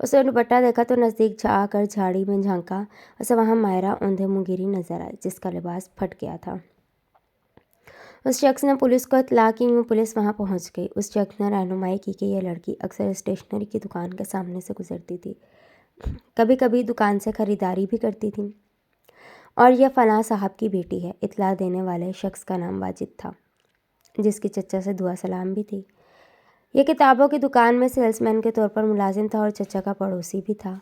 اس نے دوپٹہ دیکھا تو نزدیک جا کر جھاڑی میں جھانکا۔ اسے وہاں مائرہ اوندھے منہ گری نظر آئی، جس کا لباس پھٹ گیا تھا۔ اس شخص نے پولیس کو اطلاع کی۔ پولیس وہاں پہنچ گئی۔ اس شخص نے رہنمائی کی کہ یہ لڑکی اکثر اسٹیشنری کی دکان کے سامنے سے گزرتی تھی، کبھی کبھی دکان سے خریداری بھی کرتی تھی، اور یہ فلاں صاحب کی بیٹی ہے۔ اطلاع دینے والے شخص کا نام واجد تھا، جس کی چچا سے دعا سلام بھی تھی۔ یہ کتابوں کی دکان میں سیلس مین کے طور پر ملازم تھا اور چچا کا پڑوسی بھی تھا۔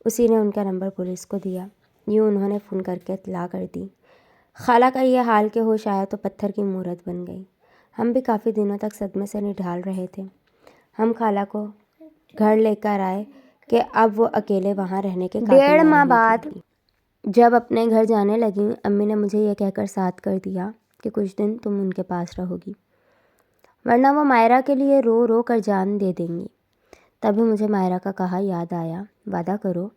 اسی نے ان کا نمبر پولیس کو دیا۔ یوں انہوں نے فون کر کے اطلاع کر دی۔ خالہ کا یہ حال کہ ہوش آیا تو پتھر کی مورت بن گئی۔ ہم بھی کافی دنوں تک صدمے سے نڈھال رہے تھے۔ ہم خالہ کو گھر لے کر آئے کہ اب وہ اکیلے وہاں رہنے کے قابل ڈیڑھ ماہ نہیں بعد تھی۔ جب اپنے گھر جانے لگیں، امی نے مجھے یہ کہہ کر ساتھ کر دیا کہ کچھ دن تم ان کے پاس رہو گی، ورنہ وہ مائرہ کے لیے رو رو کر جان دے دیں گی۔ تبھی مجھے مائرہ کا کہا یاد آیا، وعدہ کرو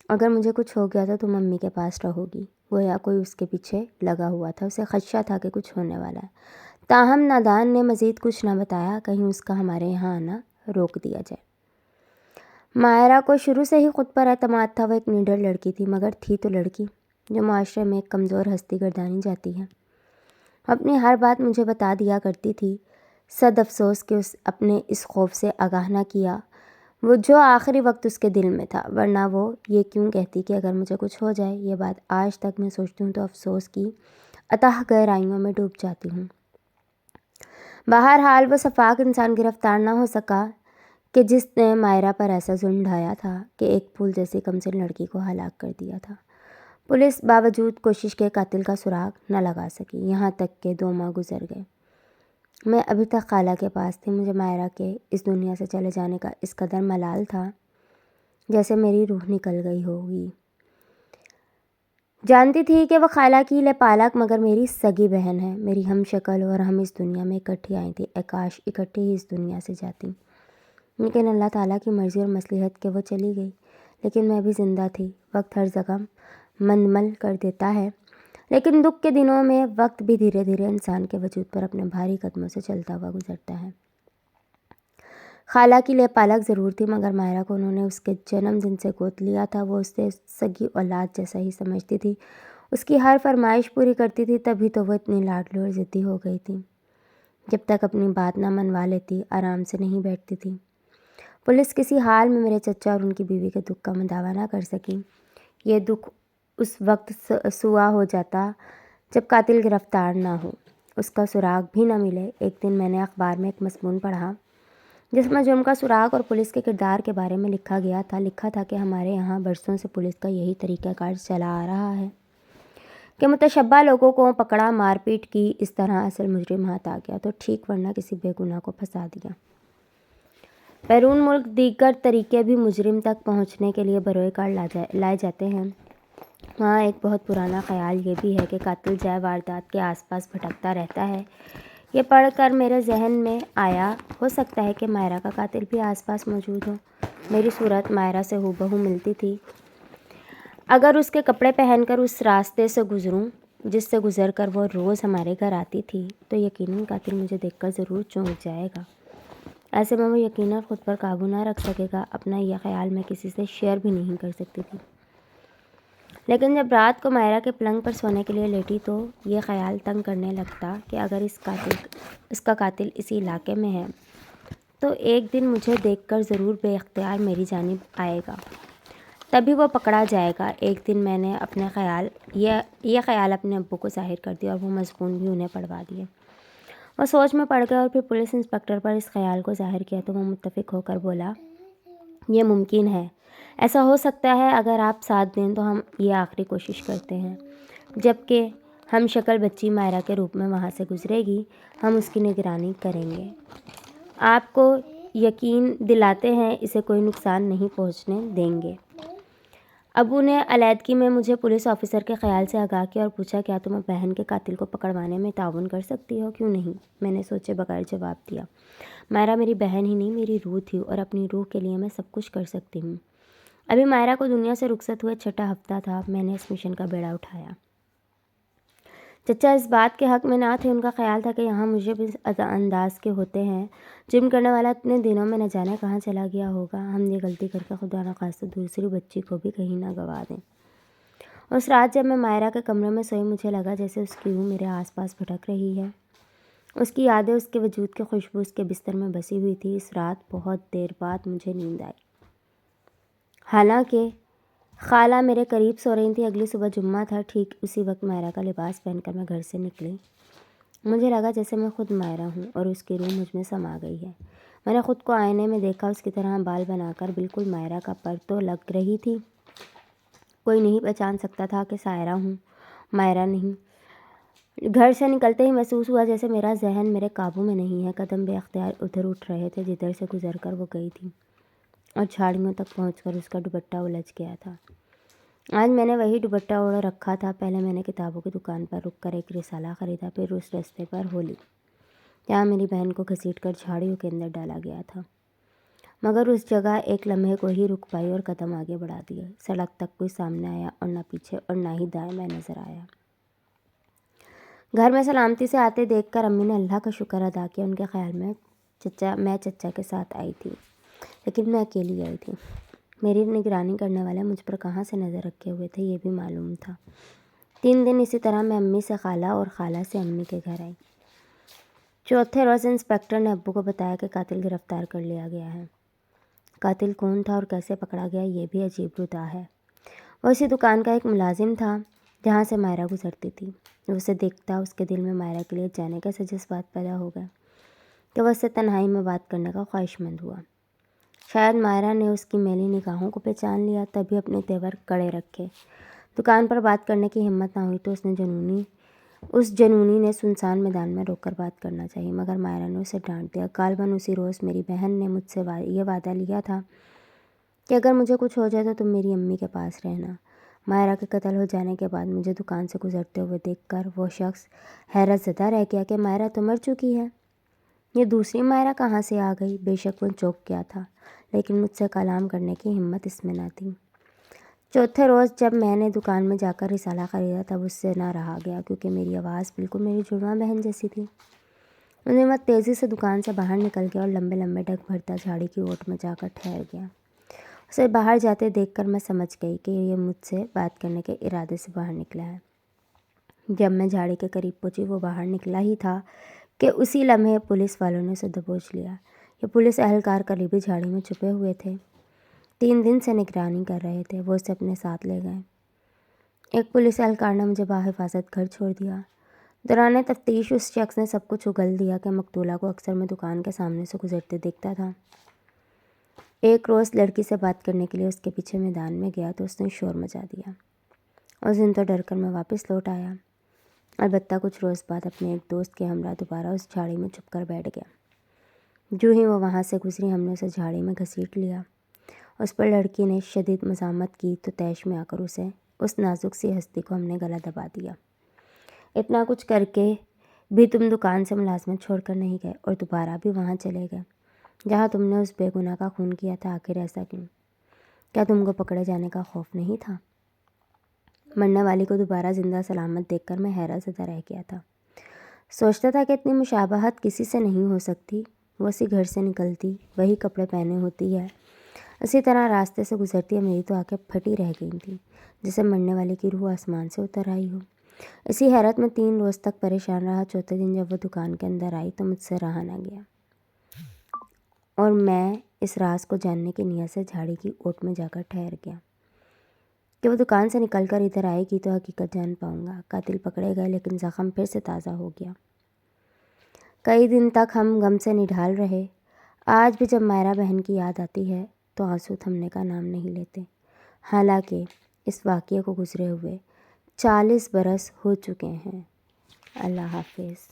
اگر مجھے کچھ ہو گیا تو تم امی کے پاس رہو گی۔ گویا کوئی اس کے پیچھے لگا ہوا تھا، اسے خدشہ تھا کہ کچھ ہونے والا ہے۔ تاہم نادان نے مزید کچھ نہ بتایا، کہیں اس کا ہمارے یہاں آنا روک دیا جائے۔ مائرہ کو شروع سے ہی خود پر اعتماد تھا۔ وہ ایک نڈر لڑکی تھی، مگر تھی تو لڑکی، جو معاشرے میں ایک کمزور ہستی گردانی جاتی ہے۔ اپنی ہر بات مجھے بتا دیا کرتی تھی۔ صد افسوس کہ اپنے اس خوف سے آگاہ نہ کیا وہ جو آخری وقت اس کے دل میں تھا، ورنہ وہ یہ کیوں کہتی کہ اگر مجھے کچھ ہو جائے۔ یہ بات آج تک میں سوچتی ہوں تو افسوس کی اتھاہ گہرائیوں میں ڈوب جاتی ہوں۔ بہرحال وہ شفاق انسان گرفتار نہ ہو سکا کہ جس نے مائرہ پر ایسا ظلم ڈھایا تھا کہ ایک پھول جیسی کمسن لڑکی کو ہلاک کر دیا تھا۔ پولیس باوجود کوشش کے قاتل کا سراغ نہ لگا سکی، یہاں تک کہ 2 ماہ گزر گئے۔ میں ابھی تک خالہ کے پاس تھی۔ مجھے مائرہ کے اس دنیا سے چلے جانے کا اس قدر ملال تھا جیسے میری روح نکل گئی ہوگی۔ جانتی تھی کہ وہ خالہ کی لپالک مگر میری سگی بہن ہے، میری ہم شکل، اور ہم اس دنیا میں اکٹھی آئی تھیں۔ اے کاش اکٹھی ہی اس دنیا سے جاتی، لیکن اللہ تعالیٰ کی مرضی اور مصلحت کہ وہ چلی گئی، لیکن میں بھی زندہ تھی۔ وقت ہر جگہ مندمل کر دیتا ہے، لیکن دکھ کے دنوں میں وقت بھی دھیرے دھیرے انسان کے وجود پر اپنے بھاری قدموں سے چلتا ہوا گزرتا ہے۔ خالہ کی لپالک ضرور تھی، مگر مائرہ کو انہوں نے اس کے جنم دن سے گود لیا تھا۔ وہ اسے سگی اولاد جیسا ہی سمجھتی تھی، اس کی ہر فرمائش پوری کرتی تھی، تبھی تو وہ اتنی لاڈلی اور ضدی ہو گئی تھی۔ جب تک اپنی بات نہ منوا لیتی، آرام سے نہیں بیٹھتی تھی۔ پولیس کسی حال میں میرے چچا اور ان کی بیوی کے دکھ کا مداوع نہ کر سکی۔ یہ دکھ اس وقت سوا ہو جاتا جب قاتل گرفتار نہ ہو، اس کا سراغ بھی نہ ملے۔ ایک دن میں نے اخبار میں ایک مضمون پڑھا جس میں جرم کا سراغ اور پولیس کے کردار کے بارے میں لکھا گیا تھا۔ لکھا تھا کہ ہمارے یہاں برسوں سے پولیس کا یہی طریقہ کار چلا آ رہا ہے کہ متشبہ لوگوں کو پکڑا، مار پیٹ کی، اس طرح اصل مجرم ہاتھ آ گیا تو ٹھیک، ورنہ کسی بے گناہ کو پھنسا دیا۔ بیرون ملک دیگر طریقے بھی مجرم تک پہنچنے کے لیے بروئے کار لائے جاتے ہیں۔ وہاں ایک بہت پرانا خیال یہ بھی ہے کہ قاتل جائے واردات کے آس پاس بھٹکتا رہتا ہے۔ یہ پڑھ کر میرے ذہن میں آیا، ہو سکتا ہے کہ مائرہ کا قاتل بھی آس پاس موجود ہو۔ میری صورت مائرہ سے ہو بہو ملتی تھی۔ اگر اس کے کپڑے پہن کر اس راستے سے گزروں جس سے گزر کر وہ روز ہمارے گھر آتی تھی تو یقیناً قاتل مجھے دیکھ کر ضرور چونک جائے گا۔ ایسے میں وہ یقیناً خود پر قابو نہ رکھ سکے گا۔ اپنا یہ خیال میں کسی سے شیئر بھی نہیں کر سکتی تھی، لیکن جب رات کو مائرہ کے پلنگ پر سونے کے لیے لیٹی تو یہ خیال تنگ کرنے لگتا کہ اگر اس کا قاتل اسی علاقے میں ہے تو ایک دن مجھے دیکھ کر ضرور بے اختیار میری جانب آئے گا، تبھی وہ پکڑا جائے گا۔ ایک دن میں نے یہ خیال اپنے ابو کو ظاہر کر دیا اور وہ مضمون بھی انہیں پڑھوا دیے۔ وہ سوچ میں پڑ گئے اور پھر پولیس انسپکٹر پر اس خیال کو ظاہر کیا تو وہ متفق ہو کر بولا، یہ ممکن ہے، ایسا ہو سکتا ہے، اگر آپ ساتھ دیں تو ہم یہ آخری کوشش کرتے ہیں۔ جبکہ ہم شکل بچی مائرہ کے روپ میں وہاں سے گزرے گی، ہم اس کی نگرانی کریں گے، آپ کو یقین دلاتے ہیں اسے کوئی نقصان نہیں پہنچنے دیں گے۔ ابو نے علیحدگی میں مجھے پولیس آفیسر کے خیال سے آگاہ کیا اور پوچھا، کیا تم بہن کے قاتل کو پکڑوانے میں تعاون کر سکتی ہو؟ کیوں نہیں، میں نے سوچے بغیر جواب دیا۔ مائرہ میری بہن ہی نہیں، میری روح تھی، اور اپنی روح کے لیے میں سب کچھ کر سکتی ہوں۔ ابھی مائرہ کو دنیا سے رخصت ہوئے 6واں ہفتہ تھا۔ میں نے اس مشن کا بیڑا اٹھایا۔ چچا اس بات کے حق میں نہ تھے، ان کا خیال تھا کہ یہاں مجھے بھی انداز کے ہوتے ہیں، جرم کرنے والا اتنے دنوں میں نہ جانے کہاں چلا گیا ہوگا، ہم یہ غلطی کر کے خدا نخواستہ دوسری بچی کو بھی کہیں نہ گوا دیں۔ اس رات جب میں مائرہ کے کمرے میں سوئی، مجھے لگا جیسے اس کی روح میرے آس پاس بھٹک رہی ہے، اس کی یادیں، اس کے وجود کی خوشبو اس کے بستر میں بسی ہوئی تھی۔ اس رات بہت دیر بعد مجھے نیند آئی، حالانکہ خالہ میرے قریب سو رہی تھی۔ اگلی صبح جمعہ تھا، ٹھیک اسی وقت مائرہ کا لباس پہن کر میں گھر سے نکلی۔ مجھے لگا جیسے میں خود مائرہ ہوں اور اس کی روح مجھ میں سما گئی ہے۔ میں نے خود کو آئینے میں دیکھا، اس کی طرح بال بنا کر بالکل مائرہ کا پر تو لگ رہی تھی، کوئی نہیں پہچان سکتا تھا کہ سائرہ ہوں، مائرہ نہیں۔ گھر سے نکلتے ہی محسوس ہوا جیسے میرا ذہن میرے قابو میں نہیں ہے، قدم بے اختیار ادھر اٹھ رہے تھے جدھر سے گزر کر وہ گئی تھی، اور جھاڑیوں تک پہنچ کر اس کا دوپٹہ الجھ گیا تھا۔ آج میں نے وہی دوپٹہ اوڑھ رکھا تھا۔ پہلے میں نے کتابوں کی دکان پر رک کر ایک رسالہ خریدا، پھر اس رستے پر ہولی، جہاں میری بہن کو گھسیٹ کر جھاڑیوں کے اندر ڈالا گیا تھا، مگر اس جگہ ایک لمحے کو ہی رک پائی اور قدم آگے بڑھا دیا۔ سڑک تک کوئی سامنے آیا اور نہ پیچھے اور نہ ہی دائیں میں نظر آیا۔ گھر میں سلامتی سے آتے دیکھ کر امی نے اللہ کا شکر ادا کیا۔ ان کے خیال میں میں چچا کے ساتھ آئی تھی، لیکن میں اکیلی آئی تھی۔ میری نگرانی کرنے والے مجھ پر کہاں سے نظر رکھے ہوئے تھے یہ بھی معلوم تھا۔ 3 دن اسی طرح میں امی سے خالہ اور خالہ سے امی کے گھر آئی۔ چوتھے روز انسپکٹر نے ابو کو بتایا کہ قاتل گرفتار کر لیا گیا ہے۔ قاتل کون تھا اور کیسے پکڑا گیا یہ بھی عجیب ردا ہے۔ وہ اسی دکان کا ایک ملازم تھا جہاں سے مائرہ گزرتی تھی۔ وہ اسے دیکھتا اس کے دل میں مائرہ کے لیے جانے کیسے جذبات پیدا ہو گئے کہ وہ اس سے تنہائی میں بات کرنے کا خواہش مند ہوا۔ شاید مائرہ نے اس کی میلی نگاہوں کو پہچان لیا، تبھی اپنے تیور کڑے رکھے۔ دکان پر بات کرنے کی ہمت نہ ہوئی تو اس جنونی نے سنسان میدان میں روک کر بات کرنا چاہیے، مگر مائرہ نے اسے ڈانٹ دیا۔ غالباً اسی روز میری بہن نے مجھ سے یہ وعدہ لیا تھا کہ اگر مجھے کچھ ہو جائے تو تم میری امی کے پاس رہنا۔ مائرہ کے قتل ہو جانے کے بعد مجھے دکان سے گزرتے ہوئے دیکھ کر وہ شخص حیرت زدہ رہ گیا کہ مائرہ تو مر چکی ہے، یہ دوسری مائرہ کہاں سے آ گئی؟ بے شک وہ چونک گیا تھا، لیکن مجھ سے کلام کرنے کی ہمت اس میں نہ تھی۔ چوتھے روز جب میں نے دکان میں جا کر رسالہ خریدا تب اس سے نہ رہا گیا، کیونکہ میری آواز بالکل میری جڑواں بہن جیسی تھی۔ وہ تیزی سے دکان سے باہر نکل گیا اور لمبے لمبے ڈگ بھرتا جھاڑی کی اوٹ میں جا کر ٹھہر گیا۔ اسے باہر جاتے دیکھ کر میں سمجھ گئی کہ یہ مجھ سے بات کرنے کے ارادے سے باہر نکلا ہے۔ جب میں جھاڑی کے قریب پہنچی وہ باہر نکلا ہی تھا کہ اسی لمحے پولیس والوں نے اسے دبوچ لیا۔ یہ پولیس اہلکار قریبی جھاڑی میں چھپے ہوئے تھے، 3 دن سے نگرانی کر رہے تھے۔ وہ اسے اپنے ساتھ لے گئے۔ ایک پولیس اہلکار نے مجھے باحفاظت گھر چھوڑ دیا۔ دوران تفتیش اس شخص نے سب کچھ اگل دیا کہ مقتولہ کو اکثر میں دکان کے سامنے سے گزرتے دیکھتا تھا۔ ایک روز لڑکی سے بات کرنے کے لیے اس کے پیچھے میدان میں گیا تو اس نے شور مچا دیا۔ اس دن تو ڈر کر میں واپس لوٹ آیا۔ البتہ کچھ روز بعد اپنے ایک دوست کے ہمراہ دوبارہ اس جھاڑی میں چھپ کر بیٹھ گیا۔ جو ہی وہ وہاں سے گزری ہم نے اسے جھاڑی میں گھسیٹ لیا۔ اس پر لڑکی نے شدید مزاحمت کی تو طیش میں آ کر اس نازک سی ہستی کو ہم نے گلا دبا دیا۔ اتنا کچھ کر کے بھی تم دکان سے ملازمت چھوڑ کر نہیں گئے اور دوبارہ بھی وہاں چلے گئے جہاں تم نے اس بے گناہ کا خون کیا تھا۔ آخر ایسا کیوں؟ کیا تم کو پکڑے جانے کا خوف نہیں تھا؟ مرنے والی کو دوبارہ زندہ سلامت دیکھ کر میں حیرت زدہ رہ گیا تھا۔ سوچتا تھا کہ اتنی مشابہت کسی سے نہیں ہو سکتی۔ وہ اسی گھر سے نکلتی، وہی کپڑے پہنے ہوتی ہے، اسی طرح راستے سے گزرتی ہے، میری تو آنکھیں پھٹی رہ گئی تھیں جیسے مرنے والی کی روح آسمان سے اتر آئی ہو۔ اسی حیرت میں 3 روز تک پریشان رہا۔ چوتھے دن جب وہ دکان کے اندر آئی تو مجھ سے رہا نہ گیا اور میں اس راز کو جاننے کی نیت سے جھاڑی کی اوٹ میں جا کر ٹھہر گیا کہ وہ دکان سے نکل کر ادھر آئے گی تو حقیقت جان پاؤں گا۔ قاتل پکڑے گئے لیکن زخم پھر سے تازہ ہو گیا۔ کئی دن تک ہم غم سے نڈھال رہے۔ آج بھی جب مائرہ بہن کی یاد آتی ہے تو آنسو تھمنے کا نام نہیں لیتے، حالانکہ اس واقعے کو گزرے ہوئے 40 برس ہو چکے ہیں۔ اللہ حافظ۔